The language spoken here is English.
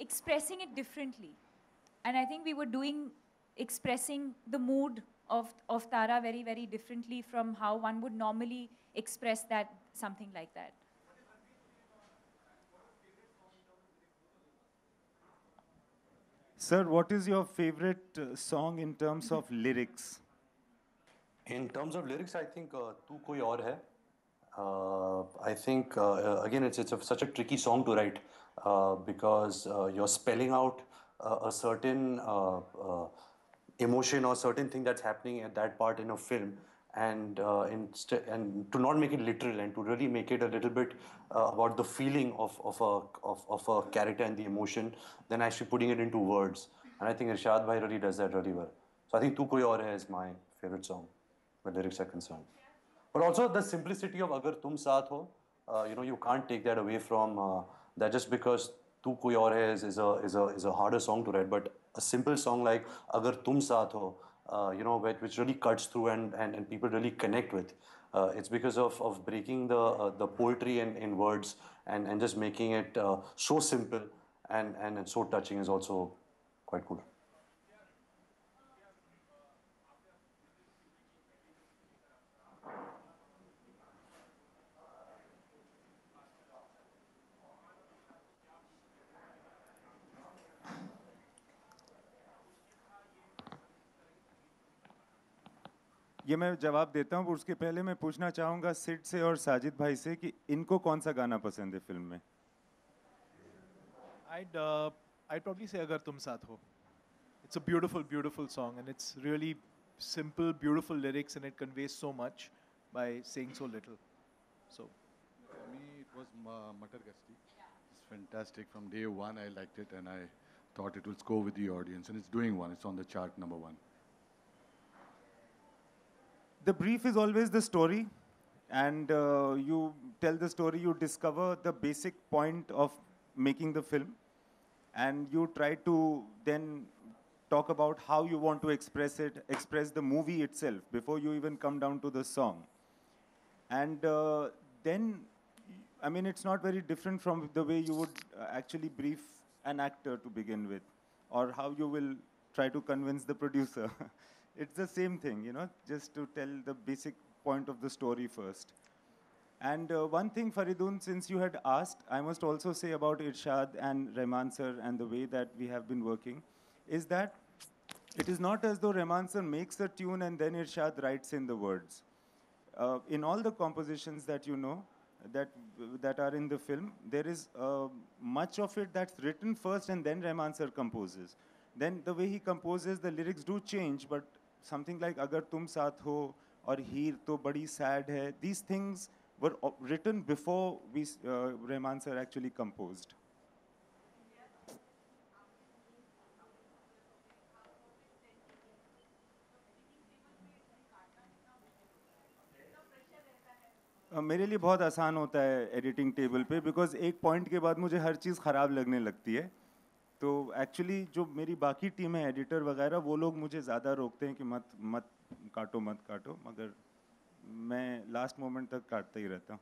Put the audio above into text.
expressing it differently. And I think we were expressing the mood of Tara very, very differently from how one would normally express that, something like that. Sir, what is your favorite song in terms of lyrics? In terms of lyrics, I think "Tu Koi Aur Hai." I think again it's such a tricky song to write because you're spelling out a certain emotion or certain thing that's happening at that part in a film, and and to not make it literal and to really make it a little bit about the feeling of a character and the emotion, then actually putting it into words. And I think Irshad Bhai really does that really well. So I think "Tu Koi Aur Hai" is my favorite song where lyrics are concerned. But also the simplicity of "Agar Tum Saath Ho," you can't take that away from that just because "Tu Koi Aur Hai" is a harder song to write, but a simple song like "Agar Tum Saath Ho," which really cuts through and people really connect with. It's because of breaking the poetry in words and just making it so simple and so touching is also quite cool. ये मैं जवाब देता हूँ, उसके पहले मैं पूछना चाहूँगा सिड से और साजिद भाई से कि इनको कौन सा गाना पसंद है फिल्म में? I'd probably say "Agar Tum Saath Ho." It's a beautiful, beautiful song, and it's really simple, beautiful lyrics, and it conveys so much by saying so little. So, for me, it was Matar Gashti. It's fantastic. From day one, I liked it, and I thought it would go with the audience, and it's doing one. It's on the chart #1. The brief is always the story, and you tell the story, you discover the basic point of making the film, and you try to then talk about how you want to express the movie itself before you even come down to the song. And then, I mean, it's not very different from the way you would actually brief an actor to begin with, or how you will try to convince the producer. It's the same thing, just to tell the basic point of the story first. And one thing, Faridun, since you had asked, I must also say about Irshad and Rahman sir and the way that we have been working, is that it is not as though Rahman sir makes a tune and then Irshad writes in the words. In all the compositions that you know, that are in the film, there is much of it that's written first and then Rahman sir composes. Then the way he composes, the lyrics do change, but something like "Agar Tum Saath Ho" or "Heer To Badi Sad Hai," these things were written before Rahman sir actually composed. मेरे लिए बहुत आसान होता है editing table पे, because एक point के बाद मुझे हर चीज़ ख़राब लगने लगती है. तो एक्चुअली जो मेरी बाकी टीम है, एडिटर वगैरह, वो लोग मुझे ज़्यादा रोकते हैं कि मत काटो, मगर मैं लास्ट मोमेंट तक काटता ही रहता हूँ.